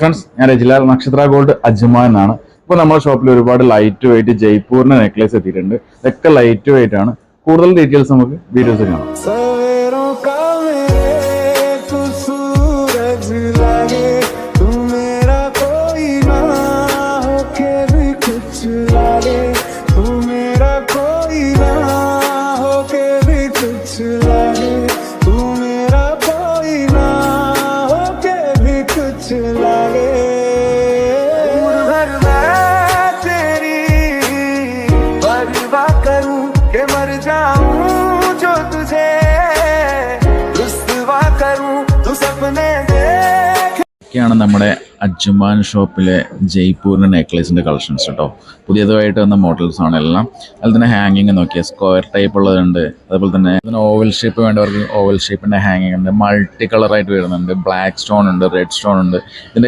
Friends, ഞാൻ രജിലാൽ നക്ഷത്ര gold Ajman എന്നാണ്. ഇപ്പോൾ നമ്മുടെ ഷോപ്പിൽ ഒരുപാട് ലൈറ്റ് വെയിറ്റ് ജയ്പൂരിന്റെ നെക്ലേസ് എത്തിയിട്ടുണ്ട്. ഇതൊക്കെ ലൈറ്റ് വെയിറ്റ് ആണ്. കൂടുതൽ ഡീറ്റെയിൽസ് നമുക്ക് വീഡിയോസിൽ കാണാം. ാണ് നമ്മുടെ അജ്മാൻ ഷോപ്പിലെ ജയ്പൂരിൻ്റെ നെക്ലേസിൻ്റെ കളക്ഷൻസ് കേട്ടോ. പുതിയതായിട്ട് വന്ന മോഡൽസ് ആണ് എല്ലാം. അതിൽ തന്നെ ഹാങ്ങിങ് നോക്കിയാൽ സ്ക്വയർ ടൈപ്പ് ഉള്ളതുണ്ട്. അതുപോലെ തന്നെ ഇതിന് ഓവൽ ഷേപ്പ് വേണ്ടവർക്ക് ഓവൽ ഷേപ്പിൻ്റെ ഹാങ്ങിങ് ഉണ്ട്. മൾട്ടി കളറായിട്ട് വരുന്നുണ്ട്. ബ്ലാക്ക് സ്റ്റോൺ ഉണ്ട്, റെഡ് സ്റ്റോൺ ഉണ്ട്. ഇതിൻ്റെ